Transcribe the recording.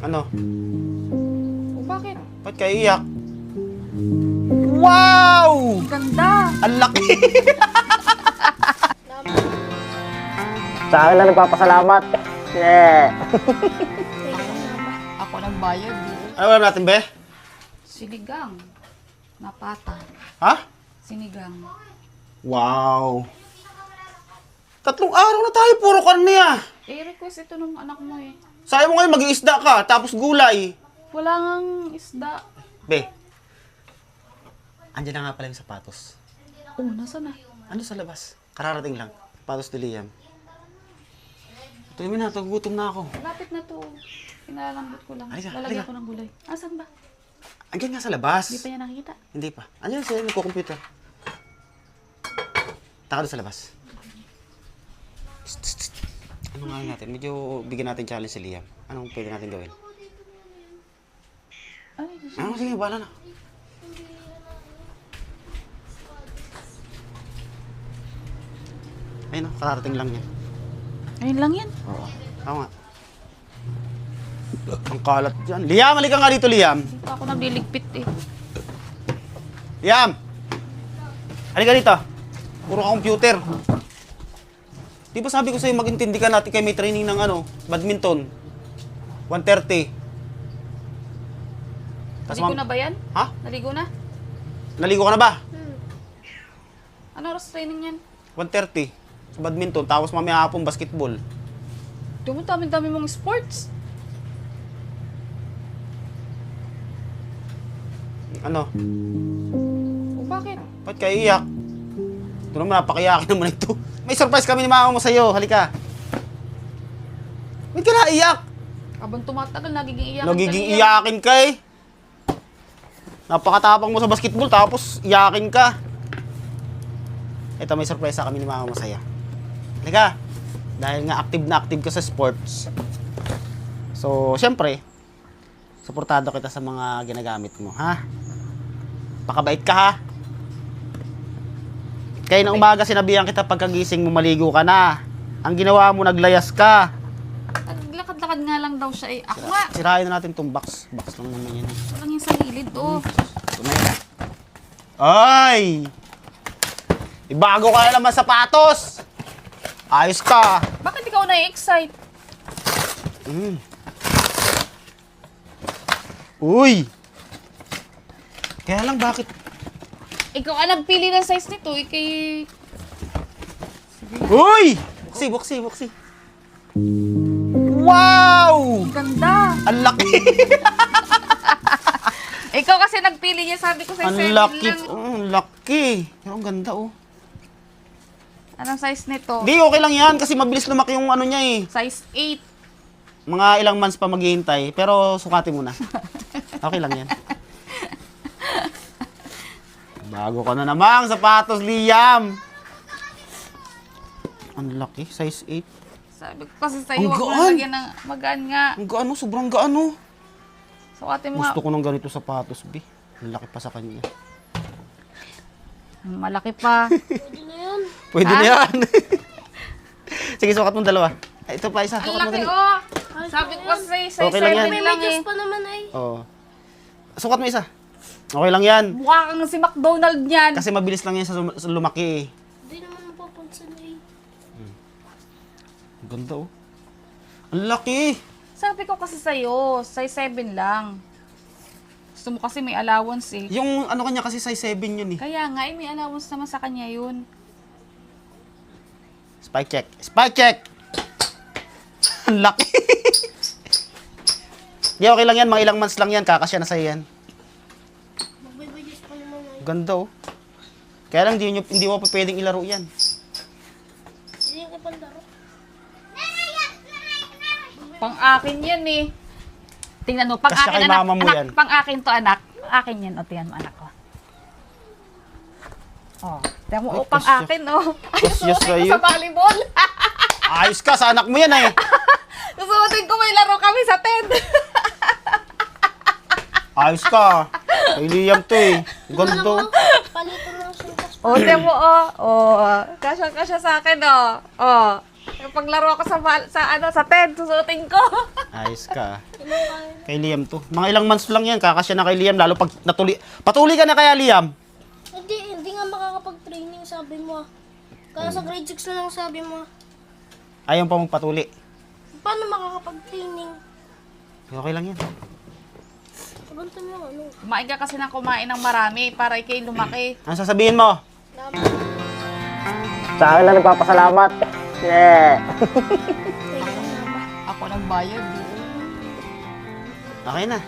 Ano? O bakit? Ba't kayo iyak? Wow! Ang ganda! Ang laki! Sa akin lang nagpapasalamat. Yeah. Ako nagbayad eh. Ano alam natin, be? Sinigang. Napata. Ha? Sinigang. Wow! 3 araw na tayo, puro karne ah! Request ito ng anak mo eh. Sayang mo ngayon, mag-iisda ka, tapos gulay. Wala ngang isda. Be, andyan na nga pala yung sapatos. Oh, nasa na? Ano sa labas? Kararating lang. Sapatos ni Liam. Ito na, nagugutom na ako. Lapit na to. Pinalalambot ko lang. Halika, Lalagyan halika. ko ng gulay. Asan ba? Andyan nga sa labas. Hindi pa niya nakikita. Hindi pa. Andyan siya, nagko-computer. Taka doon sa labas. Psst, psst, psst. Ano nga natin? Medyo bigyan natin challenge si Liam. Anong pwede natin gawin? Ay, Diyos. Sige, bahala na. Ayun o, kararating lang yan. Ayun lang yan. Oo. Tama. Ang kalat dyan. Liam, halika nga dito, Liam. Hindi pa ako nagliligpit eh. Liam! Halika dito. Puro ka computer. Di ba sabi ko sa'yo mag-intindi ka natin kay may training ng badminton. 1:30. Naligo na ba yan? Ha? Naligo na? Naligo ka na ba? Ano oras training yan? 1:30. Sa badminton. Tapos mamaya hapon basketball. Dami-dami mong sports. Ano? O bakit? Ba't kayo iyak? Ito naman, napakiyakin naman ito. May surprise kami ni mama mo sa'yo. Halika. Ba't ka naiyak? Habang tumatagal, nagiging iyakan Nagiging ka niya. iyakin ka eh. Napakatapang mo sa basketball tapos iyakin ka. Ito, may surprise kami ni mama mo sa'yo. Halika. Dahil nga active na active ka sa sports. So, syempre, suportado kita sa mga ginagamit mo, ha? Pakabait ka, ha? Kaya na umaga sinabihan kita pagkagising mo maligo ka na. Ang ginawa mo, naglayas ka. Naglakad-lakad nga lang daw siya eh. Ako nga. Sirain na natin tong box. Box lang naman yan. Walang yung sa gilid, oh. Ito na yan. Ay! Ibago ka na naman sapatos! Ayos ka! Bakit ikaw na-excite? Uy! Kaya lang bakit? Ikaw ang nagpili ng size nito, ikay... Uy! Buksi, buksi, buksi. Wow! Ang ganda! Ang laki! Ikaw kasi nagpili niya, sabi ko sa Ang 7 laki! lang. Ang laki! Pero ang ganda, oh. Anong size nito? Di, okay lang yan kasi mabilis lumaki yung ano niya eh. Size 8. Mga ilang months pa maghihintay. Pero sukatin mo na. Okay lang yan. Bago ka na namang sapatos, Liam. Ang laki, size 8. Sabi ko kasi sa'yo, Ang wag mo gaan! na lagyan ng magaan nga. Ang gaano, sobrang gaano. Sukatin mo nga. Gusto ko ng ganito sapatos, B. Ang laki pa sa kanya. Malaki pa. Pwede Ha? na yan. Sige, sukat mo dalawa. Ay, ito pa, isa. Ang Sukat mo laki, dali. oh. Sabi ko kasi sa'yo, size Okay lang 7 yan. lang eh. pa naman ay. Oo. Sukat mo isa. Okay lang yan. Mukha kang si McDonald niyan. Kasi mabilis lang yan sa lumaki eh. Hindi naman napapansin ay. Ang ganda, oh. Ang laki. Sabi ko kasi sa'yo, size 7 lang. Gusto mo kasi may allowance eh. Yung ano kanya kasi size 7 yun eh. Kaya nga, may allowance naman sa kanya yun. Spike check. Spike check! Ang laki. Di, okay lang yan. Mga ilang months lang yan. Kakasya na sa'yo yan. Magbibilis pa naman ay. Ganda, oh. Kaya lang, hindi mo pa pwedeng ilaro yan. Hindi yung ipandaro. Pang-akin yan eh. Tingnan mo, Kasya pang-akin kay anak. mama mo Anak, yan. pang-akin to anak. Akin yan, o tingnan mo anak ko. Oh, tingnan mo, Ay, oh, pang-akin oh. Ay, Kasyas susuotin ko sa'yo. sa volleyball. Ayos ka, sa anak mo yan eh. Susuotin ko, may laro kami sa tent. Ayos ka. Kay Liam to eh. Ganda, oh. Palito ng sultas. Oh, tingnan mo oh. Oh, kasya sa akin oh. Oh. Kapag laro ako sa tent, susuotin ko. Ayos ka. naman kaya. Kay Liam to. Mga ilang months lang yan, kakasya na kay Liam, lalo pag patuli ka na kaya Liam. Hindi nga makakapag-training, sabi mo ah. Kaya sa grade 6 na lang sabi mo ah. Ayaw pa magpatuli. Paano makakapag-training? Okay lang yan. Kabanta mo yung ano. Kumain ka kasi ng kumain ng marami para ikay lumaki. Ano sasabihin mo? Laban. Sa akin lang nagpapasalamat. Yeah. Training na ba? Ako nagbayad. Okay na.